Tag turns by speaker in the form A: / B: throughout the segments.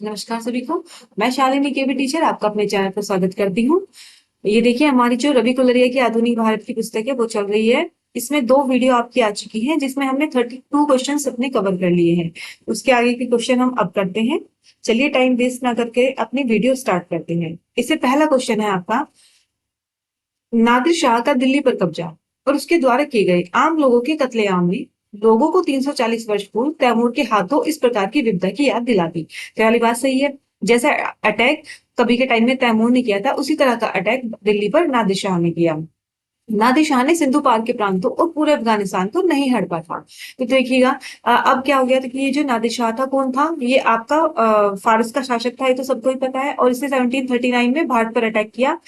A: नमस्कार सभी को। मैं शालिनी केवी टीचर आपका अपने चैनल पर स्वागत करती हूँ। ये देखिए, हमारी जो रवि कुलरिया की आधुनिक भारत की पुस्तक है वो चल रही है। इसमें 2 वीडियो आपकी आ चुकी हैं जिसमें हमने 32 क्वेश्चन अपने कवर कर लिए हैं। उसके आगे के क्वेश्चन हम अब करते हैं। चलिए टाइम वेस्ट ना करके अपनी वीडियो स्टार्ट करते हैं। इससे पहला क्वेश्चन है आपका, नादिर शाह का दिल्ली पर कब्जा और उसके द्वारा किए गए आम लोगों के कत्लेआम ने लोगों को 340 वर्ष पूर्व तैमूर के हाथों इस प्रकार की विपदा की याद दिला दी। तो वाली बात सही है। जैसा अटैक कभी के टाइम में तैमूर ने किया था, उसी तरह का अटैक दिल्ली पर नादिर शाह ने किया। नादिर शाह ने सिंधु पार के प्रांतों और पूरे अफगानिस्तान को नहीं हड़पा था। तो देखिएगा, अब क्या हो गया था कि ये जो नादिर शाह था कौन था, ये आपका फारस का शासक था, ये तो सबको ही पता है। और इसने 1739 में भारत पर अटैक किया।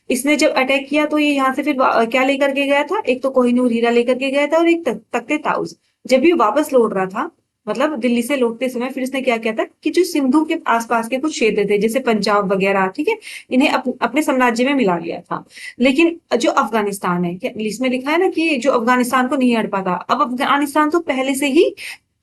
A: इसने जब अटैक किया तो ये यहाँ से फिर क्या लेकर के गया था, एक तो कोहिनूर हीरा लेकर के गया था और एक तख्ते ताउस। जब ये वापस लौट रहा था, मतलब दिल्ली से लौटते समय, फिर इसने क्या किया था कि जो सिंधु के आसपास के कुछ क्षेत्र थे जैसे पंजाब वगैरह, ठीक है, इन्हें अपने साम्राज्य में मिला लिया था। लेकिन जो अफगानिस्तान है, इसमें लिखा है ना कि जो अफगानिस्तान को नहीं हड़पा था। अब अफगानिस्तान तो पहले से ही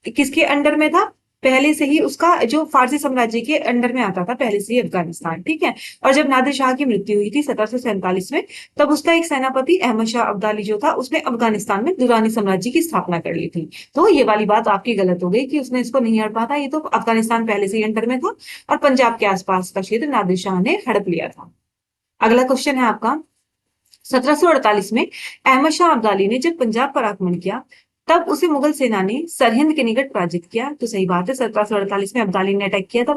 A: किसके अंडर में था, पहले से ही उसका जो फारसी साम्राज्य के अंडर में आता था पहले से ही अफगानिस्तान, ठीक है। और जब नादिर शाह की मृत्यु हुई थी 1747 में, तब उसका एक सेनापति अहमद शाह अब्दाली जो था, उसने अफगानिस्तान में दुरानी साम्राज्य की स्थापना कर ली थी। तो ये वाली बात आपकी गलत हो गई कि उसने इसको नहीं हड़पा था। ये तो अफगानिस्तान पहले से ही अंडर में था और पंजाब के आसपास का क्षेत्र नादिर शाह ने हड़प लिया था। अगला क्वेश्चन है आपका, 1748 में अहमद शाह अब्दाली ने जब पंजाब पर आक्रमण किया, तब उसे मुगल सेना ने सरहिंद के निकट पराजित किया। तो सही बात है, 1748 में अब्दाली ने अटैक किया था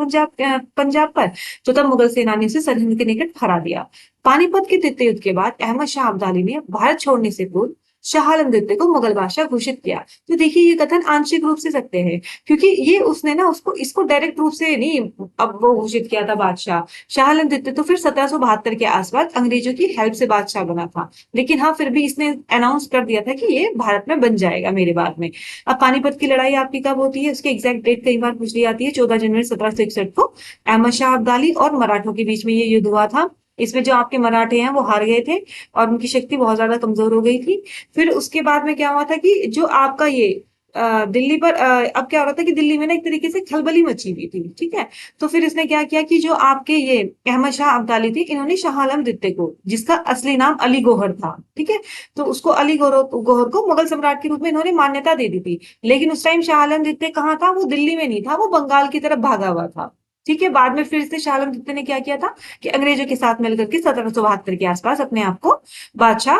A: पंजाब पर। तो तब मुगल सेना ने उसे सरहिंद के निकट हरा दिया। पानीपत के तृतीय युद्ध के बाद अहमद शाह अब्दाली ने भारत छोड़ने से पूर्व शाह आलम द्वितीय को मुगल बादशाह घोषित किया। तो देखिए, ये कथन आंशिक रूप से सत्य है, क्योंकि ये उसने ना उसको इसको डायरेक्ट रूप से नहीं अब वो घोषित किया था बादशाह। शाह आलम द्वितीय तो फिर 1772 के आसपास अंग्रेजों की हेल्प से बादशाह बना था। लेकिन हाँ, फिर भी इसने अनाउंस कर दिया था कि ये भारत में बन जाएगा मेरे बाद में। अब पानीपत की लड़ाई आपकी कब होती है, उसकी एग्जैक्ट डेट कई बार पूछ ली जाती है। 14 जनवरी 1761 को अहमद शाह अब्दाली और मराठों के बीच में ये युद्ध हुआ था। इसमें जो आपके मराठे हैं वो हार गए थे और उनकी शक्ति बहुत ज्यादा कमजोर हो गई थी। फिर उसके बाद में क्या हुआ था कि जो आपका ये दिल्ली पर अब क्या हो रहा था कि दिल्ली में ना एक तरीके से खलबली मची हुई थी, ठीक है। तो फिर इसने क्या किया कि जो आपके ये अहमद शाह अब्दाली थे, इन्होंने शाह आलम द्वितीय को, जिसका असली नाम अली गौहर था, ठीक है, तो उसको अली गौहर को मुगल सम्राट के रूप में इन्होंने मान्यता दे दी थी। लेकिन उस टाइम शाह आलम द्वितीय कहाँ था, वो दिल्ली में नहीं था, वो बंगाल की तरफ भागा हुआ था। ठीक है, बाद में फिर से शाह आलम द्वितीय ने क्या किया था कि अंग्रेजों के साथ मिलकर के 1772 के आसपास अपने आप को बादशाह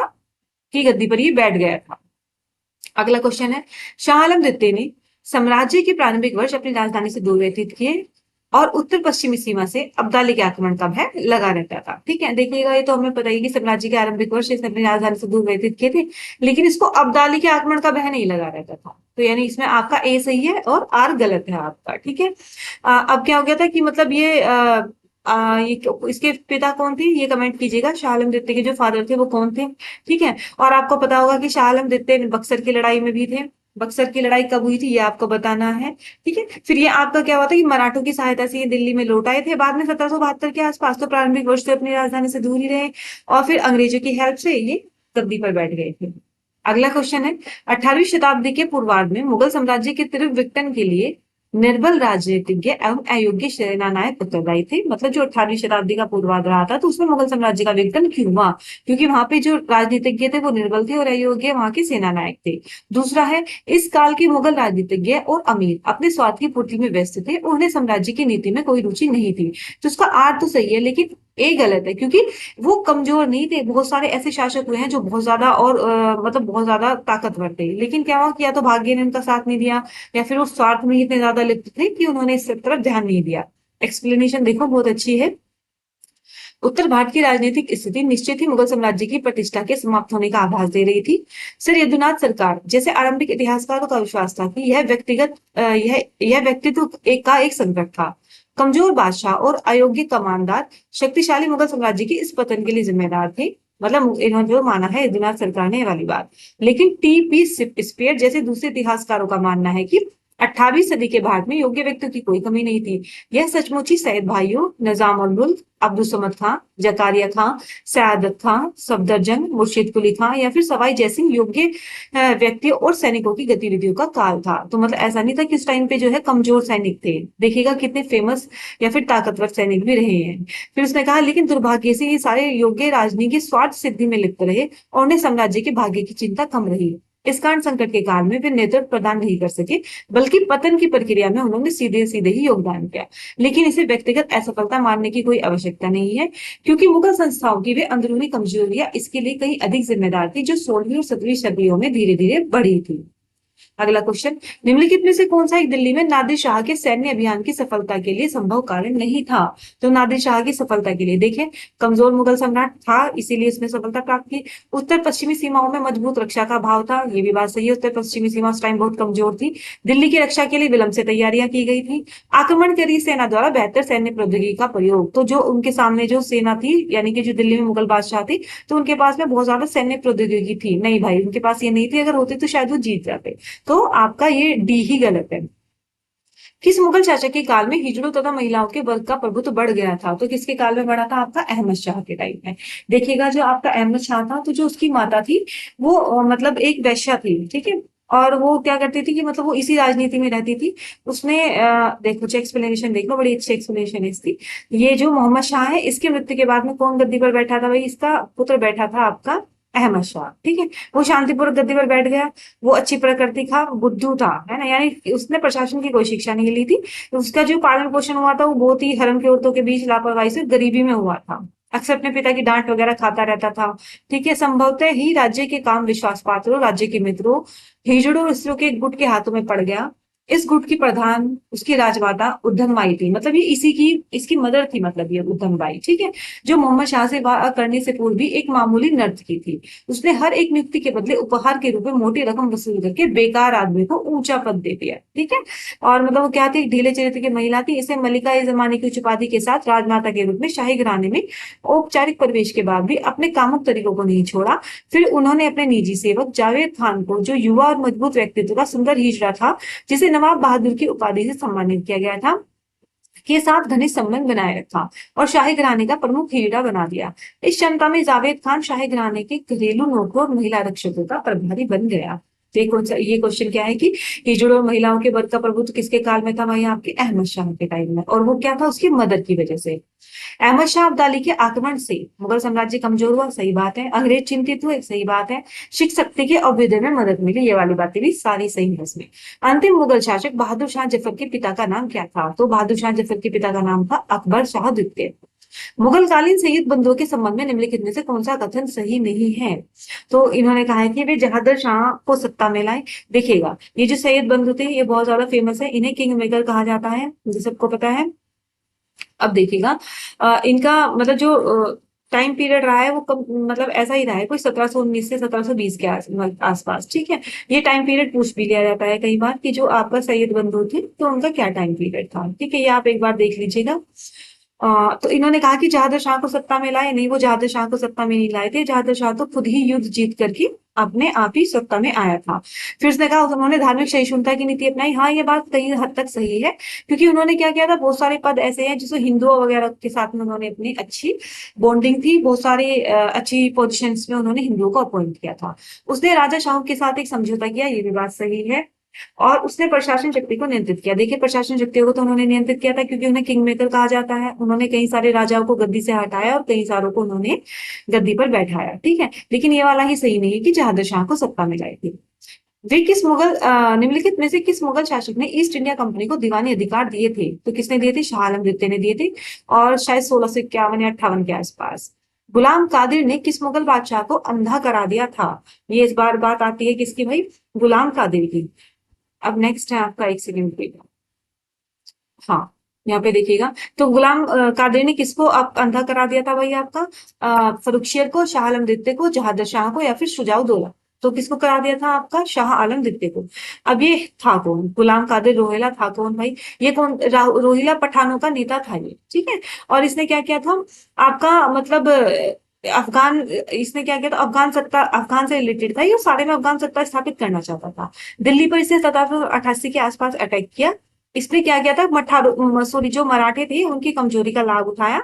A: की गद्दी पर ही बैठ गया था। अगला क्वेश्चन है, शाह आलम द्वितीय ने साम्राज्य के प्रारंभिक वर्ष अपनी राजधानी से दूर व्यतीत किए और उत्तर पश्चिमी सीमा से अब्दाली के आक्रमण का भय लगा रहता था। ठीक है, देखिएगा, ये तो हमें पता ही कि साम्राज्य के आरंभिक वर्ष इसने अपनी राजधानी से दूर व्यतीत किए थे, लेकिन इसको अब्दाली के आक्रमण का भय नहीं लगा रहता था। तो यानी इसमें आपका ए सही है और आर गलत है आपका, ठीक है। अब क्या हो गया था कि मतलब इसके पिता कौन थे, ये कमेंट कीजिएगा। शाह आलम द्वितीय के जो फादर थे वो कौन थे, ठीक है। और आपको पता होगा कि शाह आलम द्वितीय बक्सर की लड़ाई में भी थे। बक्सर की लड़ाई कब हुई थी ये आपको बताना है, ठीक है। फिर ये आपका क्या हुआ था कि मराठों की सहायता से ये दिल्ली में लौट आए थे बाद में 1772 के आसपास। तो प्रारंभिक वर्ष से अपनी राजधानी से दूर ही रहे और फिर अंग्रेजों की हेल्प से ये गद्दी पर बैठ गए थे। अगला क्वेश्चन है, 18वीं शताब्दी के पूर्वार्ध में मुगल साम्राज्य के तीव्र विघटन के लिए निर्बल राजनीतिज्ञ एवं अयोग्य सेनानायक उत्तरदायी थे। मतलब जो 18वीं शताब्दी का पूर्वार्ध रहा था, तो उसमें मुगल साम्राज्य का विघटन क्यों हुआ, क्योंकि वहां पे जो राजनीतिज्ञ थे वो निर्बल थे और अयोग्य वहां के सेनानायक थे। दूसरा है, इस काल के मुगल राजनीतिज्ञ और अमीर अपने स्वार्थ की पूर्ति में व्यस्त थे, उन्हें साम्राज्य की नीति में कोई रुचि नहीं थी। तो उसका आर्थ तो सही है, लेकिन ए गलत है, क्योंकि वो कमजोर नहीं थे। बहुत सारे ऐसे शासक हुए हैं जो बहुत ज्यादा और मतलब बहुत ज्यादा ताकतवर थे, लेकिन क्या हुआ कि या तो भाग्य ने उनका साथ नहीं दिया या फिर वो स्वार्थ में इतने ज्यादा लिप्त थे कि उन्होंने इस तरफ ध्यान नहीं दिया। एक्सप्लेनेशन देखो, बहुत अच्छी है। उत्तर भारत की राजनीतिक स्थिति निश्चित ही मुगल साम्राज्य की प्रतिष्ठा के समाप्त होने का आभास दे रही थी। सर यदुनाथ सरकार जैसे आरंभिक इतिहासकारों का विश्वास था कि यह व्यक्तित्व का एक संकट था। कमजोर बादशाह और अयोग्य कमांडर शक्तिशाली मुगल साम्राज्य की इस पतन के लिए जिम्मेदार थे। मतलब इन्होंने जो माना है यदुनाथ सरकार ने, ये वाली बात। लेकिन टी पी स्पेयर जैसे दूसरे इतिहासकारों का मानना है कि 18वीं सदी के भारत में योग्य व्यक्तियों की कोई कमी नहीं थी। यह सचमुच ही सैयद भाइयों, निजाम उल मुल्क, अब्दुल समद खां, जकारिया खां, सयादत खां, सफदरजंग, मुर्शिद कुली खां या फिर सवाई जैसी योग्य व्यक्तियों और सैनिकों की गतिविधियों का काल था। तो मतलब ऐसा नहीं था कि उस टाइम पे जो है कमजोर सैनिक थे, देखिएगा कितने फेमस या फिर ताकतवर सैनिक भी रहे हैं। फिर उसने कहा लेकिन दुर्भाग्य से ये सारे योग्य राजनीति स्वार्थ सिद्धि में लिप्त रहे और उन्हें साम्राज्य के भाग्य की चिंता कम रही। इस कारण संकट के काल में वे नेतृत्व प्रदान नहीं कर सके, बल्कि पतन की प्रक्रिया में उन्होंने सीधे सीधे ही योगदान किया। लेकिन इसे व्यक्तिगत असफलता मानने की कोई आवश्यकता नहीं है, क्योंकि मुगल संस्थाओं की वे अंदरूनी कमजोरियां इसके लिए कहीं अधिक जिम्मेदार थी, जो 16वीं और 17वीं सदियों में धीरे धीरे बढ़ी थी। अगला क्वेश्चन, निम्नलिखित में से कौन सा एक दिल्ली में नादिर शाह के सैन्य अभियान की सफलता के लिए संभव कारण नहीं था? तो नादिर शाह की सफलता के लिए देखें, कमजोर मुगल सम्राट था, इसीलिए इसमें सफलता प्राप्त की। उत्तर पश्चिमी सीमाओं में मजबूत रक्षा का भाव था, ये भी बात सही है, उत्तर पश्चिमी सीमा उस टाइम बहुत कमजोर थी। दिल्ली की रक्षा के लिए विलंब से तैयारियां की गई थी। आक्रमणकारी सेना द्वारा बेहतर सैन्य प्रौद्योगिकी का प्रयोग, तो जो उनके सामने जो सेना थी, यानी कि जो दिल्ली में मुगल बादशाह थी, तो उनके पास में बहुत ज्यादा सैन्य प्रौद्योगिकी थी नहीं भाई, उनके पास ये नहीं थी, अगर होती तो शायद वो जीत जाते। तो आपका ये डी ही गलत है। किस मुगल शासक के काल में हिजड़ों तथा महिलाओं के वर्ग का प्रभुत्व बढ़ गया था? तो किसके काल में बढ़ा था? आपका अहमद शाह के टाइम में। देखिएगा जो आपका अहमद शाह था, तो जो उसकी माता थी वो मतलब एक वैश्या थी, ठीक है। और वो क्या करती थी कि मतलब वो इसी राजनीति में रहती थी। उसने देखो एक्सप्लेनेशन देखो, बड़ी अच्छी एक्सप्लेनेशन है इसकी। ये जो मोहम्मद शाह है, इसकी मृत्यु के बाद में कौन गद्दी पर बैठा था भाई? इसका पुत्र बैठा था आपका अहमद शाह, ठीक है। वो शांतिपूर्वक गद्दी पर बैठ गया। वो अच्छी प्रकृति का बुद्धू था, है ना, यानी उसने प्रशासन की कोई शिक्षा नहीं ली थी। उसका जो पालन पोषण हुआ था वो बहुत ही हरम की औरतों के बीच लापरवाही से गरीबी में हुआ था। अक्सर अपने पिता की डांट वगैरह खाता रहता था, ठीक है। संभवतः ही राज्य के काम विश्वास पात्रों, राज्य के मित्रों, हिजड़ों स्त्रियों के एक गुट के हाथों में पड़ गया। इस गुट की प्रधान उसकी राजमाता उद्धम बाई थी, मतलब ये इसी की इसकी मदर थी, मतलब ये उद्धम बाई, ठीक है। जो मोहम्मद शाह से वाह करने से पूर्व भी एक मामूली नर्तकी थी। उसने हर एक नियुक्ति के बदले उपहार के रूप में मोटी रकम वसूल करके बेकार आदमी को ऊंचा पद दे दिया, ठीक है। और मतलब वो क्या थी? ढीले चरित्र की महिला थी। इसे मलिका ए जमाने की उच्च उपाधि के साथ राजमाता के रूप में शाही घराने में औपचारिक प्रवेश के बाद भी अपने कामुक तरीकों को नहीं छोड़ा। फिर उन्होंने अपने निजी सेवक जावेद खान को, जो युवा और मजबूत व्यक्तित्व का सुंदर हिजड़ा था, जिसे नवाब बहादुर की उपाधि से सम्मानित किया गया था, के साथ घनिष्ठ संबंध बनाए रखा और शाही घराने का प्रमुख हीरा बना दिया। इस क्षमता में जावेद खान शाही घराने के घरेलू नौकरों और महिला रक्षकों का प्रभारी बन गया। तो ये क्वेश्चन क्या है कि हिजड़ों और महिलाओं के वर्ग का प्रभुत्व किसके काल में था? वही आपके अहमद शाह के टाइम में। और वो क्या था? उसकी मदद की वजह से। अहमद शाह अब्दाली के आक्रमण से मुगल साम्राज्य कमजोर हुआ, सही बात है। अंग्रेज चिंतित हुए, सही बात है। शिख शक्ति के अभ्युदय में मदद मिली, ये वाली बातें भी सारी सही है इसमें। अंतिम मुगल शासक बहादुर शाह जफर के पिता का नाम क्या था? तो बहादुर शाह जफर के पिता का नाम था अकबर शाह द्वितीय। मुगल कालीन सैयद बंधुओं के संबंध में निम्नलिखित में से कौन सा कथन सही नहीं है? तो इन्होंने कहा है कि वे जहादर शाह को सत्ता में लाए। देखिएगा ये जो सैयद बंधु थे ये बहुत ज्यादा फेमस है, इन्हें किंग मेकर कहा जाता है, ये सबको पता है। अब देखिएगा इनका मतलब जो टाइम पीरियड रहा है वो कब, मतलब ऐसा ही रहा है, कोई 1719 से 1720 के आसपास, ठीक है। ये टाइम पीरियड पूछ भी लिया जाता है कई बार कि जो आपका सैयद बंधु थे तो उनका क्या टाइम पीरियड था, ठीक है। ये आप एक बार देख लीजिएगा। तो इन्होंने कहा कि जहादर शाह को सत्ता में लाए, नहीं वो जहादर शाह को सत्ता में नहीं लाए थे। जहादर शाह तो खुद ही युद्ध जीत करके अपने आप ही सत्ता में आया था। फिर उसने कहा उन्होंने धार्मिक सहिष्णुता की नीति अपनाई। हाँ ये बात कई हद तक सही है, क्योंकि उन्होंने क्या किया था, बहुत सारे पद ऐसे हैं जिसमें हिंदुओं वगैरह के साथ में उन्होंने अपनी अच्छी बॉन्डिंग थी, बहुत सारे अच्छी पोजिशन में उन्होंने हिंदुओं को अपॉइंट किया था। उसने राजा शाह के साथ एक समझौता किया, ये भी बात सही है। और उसने प्रशासन शक्ति को नियंत्रित किया। देखिए प्रशासन शक्ति को तो उन्होंने नियंत्रित किया था, क्योंकि उन्हें किंग मेकर कहा जाता है। उन्होंने कई सारे राजाओं को गद्दी से हटाया और कई सारों को उन्होंने गद्दी पर बैठाया, ठीक है। लेकिन ये वाला ही सही नहीं है कि जहादर शाह को सत्ता में लाए थे। वे किस मुगल निम्नलिखित में से किस मुगल शासक ने ईस्ट इंडिया कंपनी को दीवानी अधिकार दिए थे? तो किसने दिए थे? शाह आलम द्वितीय ने दिए थे, और शायद 1651 या 58 के आसपास। गुलाम कादिर ने किस मुगल बादशाह को अंधा करा दिया था? ये इस बार बात आती है किसकी भाई? गुलाम कादिर की। अब नेक्स्ट है आपका, एक सेकंड पे, हाँ यहाँ पे देखिएगा। तो गुलाम कादिर ने किसको अब अंधा करा दिया था भाई? आपका फरुखशियर को, शाह आलम द्वितीय को, जहादर शाह को, या फिर शुजाउद्दौला? तो किसको करा दिया था? आपका शाह आलम द्वितीय को। अब ये था कौन? गुलाम कादिर रोहिला था कौन भाई? ये कौन? रोहिला पठानों का नेता था ये, ठीक है। और इसने क्या किया था आपका, मतलब अफगान, इसने क्या किया था, अफगान सत्ता, अफगान से रिलेटेड था ये, सारे में अफगान सत्ता स्थापित करना चाहता था। दिल्ली पर इसने 1788 के आसपास अटैक किया। इसने क्या किया था, सॉरी, जो मराठे थे उनकी कमजोरी का लाभ उठाया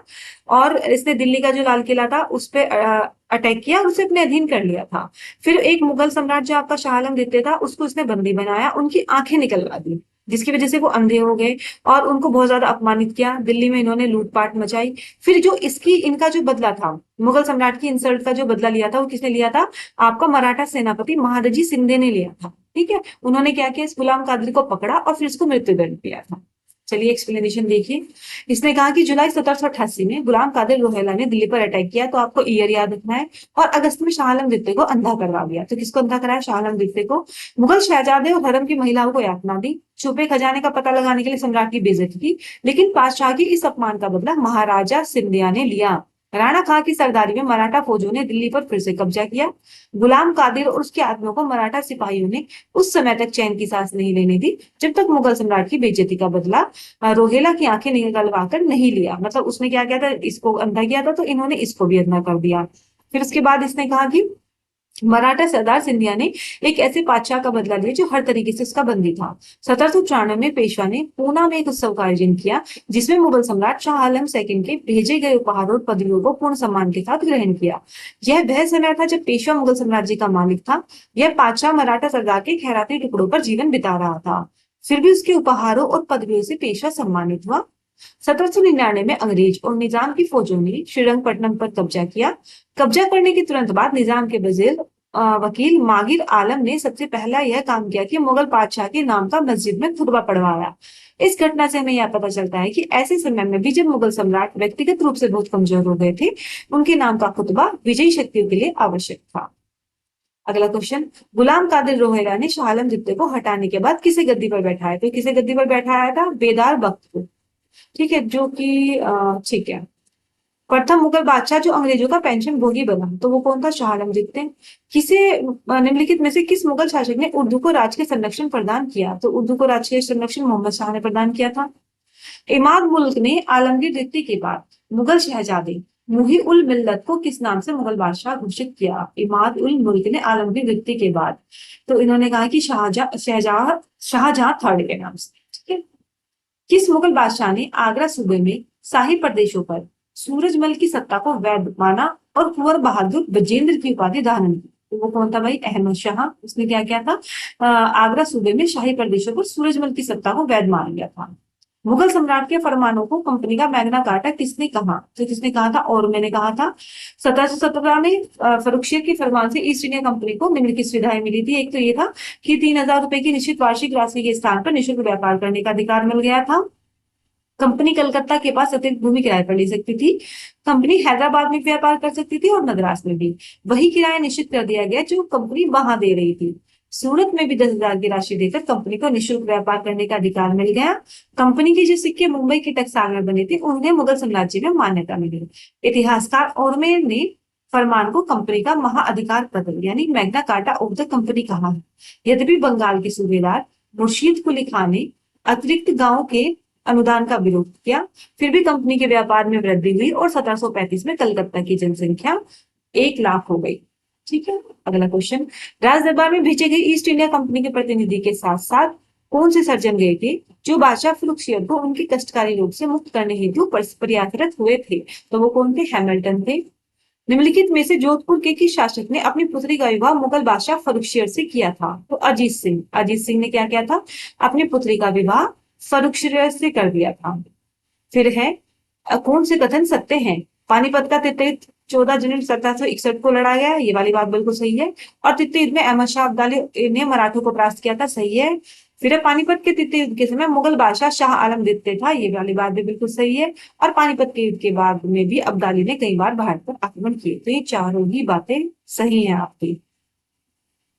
A: और इसने दिल्ली का जो लाल किला था उस पे अटैक किया और उसे अपने अधीन कर लिया था। फिर एक मुगल सम्राट जो आपका शाह आलम द्वितीय था, उसको इसने बंदी बनाया, उनकी आंखें निकलवा दी, जिसकी वजह से वो अंधे हो गए और उनको बहुत ज्यादा अपमानित किया। दिल्ली में इन्होंने लूटपाट मचाई। फिर जो इसकी इनका जो बदला था, मुगल सम्राट की इंसल्ट का जो बदला लिया था, वो किसने लिया था, आपका मराठा सेनापति महादजी शिंदे ने लिया था। ठीक है, उन्होंने क्या किया, इस गुलाम कादरी को पकड़ा और फिर इसको मृत्युदंड दिया था। चलिए एक्सप्लेनेशन देखिए। इसने कहा कि जुलाई 1788 में गुलाम कादिर रोहेला ने दिल्ली पर अटैक किया, तो आपको ईयर याद रखना है। और अगस्त में शाह आलम द्वितीय को अंधा करवा दिया। तो किसको अंधा कराया, शाह आलम द्वितीय को। मुगल शहजादे और हरम की महिलाओं को यातना दी, छुपे खजाने का पता लगाने के लिए सम्राट की बेइज्जती की, लेकिन पातशाह की इस अपमान का बदला महाराजा सिंधिया ने लिया। राणा खां की सरदारी में मराठा फौजों ने दिल्ली पर फिर से कब्जा किया। गुलाम कादिर और उसके आदमियों को मराठा सिपाहियों ने उस समय तक चैन की सांस नहीं लेने दी, जब तक मुगल सम्राट की बेइज्जती का बदला रोहेला की आंखें निकलवा कर नहीं लिया। मतलब उसने क्या किया था, इसको अंधा किया था, तो इन्होंने इसको भी अंधा कर दिया। फिर उसके बाद इसने कहा कि मराठा सरदार सिंधिया ने एक ऐसे बादशाह का बदला लिया जो हर तरीके से उसका बंदी था। 1794 में पेशवा ने पूना में एक उत्सव का आयोजन किया, जिसमें मुगल सम्राट शाह आलम सेकंड के भेजे गए उपहारों और पदवियों को पूर्ण सम्मान के साथ ग्रहण किया। यह वह समय था जब पेशवा मुगल साम्राज्य का मालिक था। यह बादशाह मराठा सरदार के खैराती टुकड़ों पर जीवन बिता रहा था, फिर भी उसके उपहारों और पदवियों से पेशवा सम्मानित हुआ। 1799 में अंग्रेज और निजाम की फौजों ने श्रीरंगपट्टनम पर कब्जा किया। कब्जा करने के तुरंत बाद निजाम के वजीर वकील मागिर आलम ने सबसे पहला यह काम किया कि मुगल बादशाह के नाम का मस्जिद में खुतबा पढ़वाया। इस घटना से हमें यह पता चलता है कि ऐसे समय में भी जब मुगल सम्राट व्यक्तिगत रूप से बहुत कमजोर हो गए थे, उनके नाम का खुतबा विजयी शक्तियों के लिए आवश्यक था। अगला क्वेश्चन, गुलाम कादिर रोहेला ने शाह आलम द्वितीय को हटाने के बाद किसे गद्दी पर बैठाया? तो किसे गद्दी पर बैठाया था? बेदार बख्त को। ठीक है, जो कि ठीक है, प्रथम मुगल बादशाह जो अंग्रेजों का पेंशन भोगी बना, तो वो कौन था? शाह आलम द्वितीय। किसे निम्नलिखित में से किस मुगल शासक ने उर्दू को राजकीय संरक्षण प्रदान किया? तो उर्दू को राजकीय संरक्षण मोहम्मद शाह ने प्रदान किया था। इमाद मुल्क ने आलमगीर द्वितीय के बाद मुगल शहजादे मुही उल मिल्लत को किस नाम से मुगल बादशाह घोषित किया? इमाद उल मुल्क ने आलमगीर द्वितीय के बाद, तो इन्होंने कहा कि शाहजहां थर्ड के नाम से। ठीक है, किस मुगल बादशाह ने आगरा सूबे में शाही प्रदेशों पर सूरजमल की सत्ता को वैध माना और कुंवर बहादुर बजेंद्र की उपाधि धारण की? तो वो कौन था भाई? अहमद शाह। उसने क्या किया था, आगरा सूबे में शाही प्रदेशों पर सूरजमल की सत्ता को वैध मान लिया था। मुगल सम्राट के फरमानों को कंपनी का मैग्ना कार्टा किसने कहा? तो किसने कहा था? और मैंने कहा था 1717 में फर्रुखियत के फरमान से ईस्ट इंडिया कंपनी को निम्नलिखित सुविधाएं मिली थी। एक तो ये था कि 3,000 रुपए की निश्चित वार्षिक राशि के स्थान पर निःशुल्क व्यापार करने का अधिकार मिल गया था। कंपनी कलकत्ता के पास अतिरिक्त भूमि किराए पर ले सकती थी। कंपनी हैदराबाद में व्यापार कर सकती थी और मद्रास में भी। वही किराया निश्चित कर दिया गया जो कंपनी वहां दे रही थी। सूरत में भी 10,000 की राशि देकर कंपनी को निःशुल्क व्यापार करने का अधिकार मिल गया। कंपनी के जो सिक्के मुंबई के टकसाल में बने थे, उन्हें मुगल साम्राज्य में मान्यता मिली। इतिहासकार ओरमेर ने फरमान को कंपनी का महाअधिकार पत्र यानी Magna carta of the company कहा है। यद्यपि बंगाल के सूबेदार मुर्शीद कुली खान ने अतिरिक्त गांव के अनुदान का विरोध किया, फिर भी कंपनी के व्यापार में वृद्धि हुई और 1735 में कलकत्ता की जनसंख्या 1 लाख हो गई। ठीक है, अगला क्वेश्चन, राज दरबार में भेजे गए ईस्ट इंडिया कंपनी के प्रतिनिधि के साथ साथ कौन से सर्जन गए थे जो बादशाह फर्रुखियत को उनके कष्टकारी रोग से मुक्त करने हेतु प्रयासरत हुए थे? तो वो कौन थे? हैमिल्टन थे। निम्नलिखित में से जोधपुर के किस शासक ने अपनी पुत्री का विवाह मुगल बादशाह फर्रुखियत से किया था? तो अजीत सिंह। अजीत सिंह ने क्या किया था? अपनी पुत्री का विवाह फर्रुखियत से कर दिया था। फिर है, कौन से कथन सत्य हैं? पानीपत का तृतीय युद्ध 14 जनवरी 1761 को लड़ा गया, ये वाली बात बिल्कुल सही है। और तृतीय युद्ध में अहमद शाह अब्दाली ने मराठों को परास्त किया था, सही है। फिर है, पानीपत के तृतीय युद्ध के समय मुगल बादशाह शाह आलम द्वितीय था, ये वाली बात भी बिल्कुल सही है। और पानीपत के युद्ध के बाद में भी अब्दाली ने कई बार भारत पर आक्रमण किए। तो ये चारों ही बातें सही है आपकी।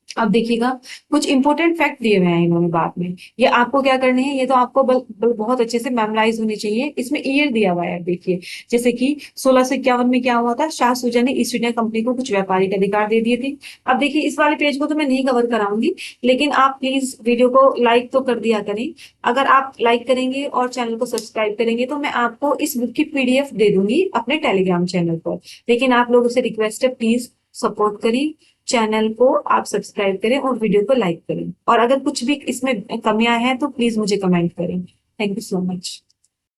A: अब देखिएगा, कुछ इंपॉर्टेंट फैक्ट दिए हुए हैं इन्होंने बाद में। ये आपको क्या करने हैं, ये तो आपको बहुत अच्छे से मेमोराइज होने चाहिए। इसमें ईयर दिया हुआ है, देखिए। जैसे कि 1651 में क्या हुआ था, शाह सूजा ने ईस्ट इंडिया कंपनी को कुछ व्यापारिक अधिकार दे दिए थे। अब देखिए, इस वाले पेज को तो मैं नहीं कवर कराऊंगी, लेकिन आप प्लीज वीडियो को लाइक तो कर दिया करें। अगर आप लाइक करेंगे और चैनल को सब्सक्राइब करेंगे तो मैं आपको इस बुक की पीडीएफ दे दूंगी अपने टेलीग्राम चैनल पर। लेकिन आप लोगों से रिक्वेस्ट है, प्लीज सपोर्ट करिए, चैनल को आप सब्सक्राइब करें और वीडियो को लाइक करें। और अगर कुछ भी इसमें कमियां हैं तो प्लीज मुझे कमेंट करें। Thank you so much.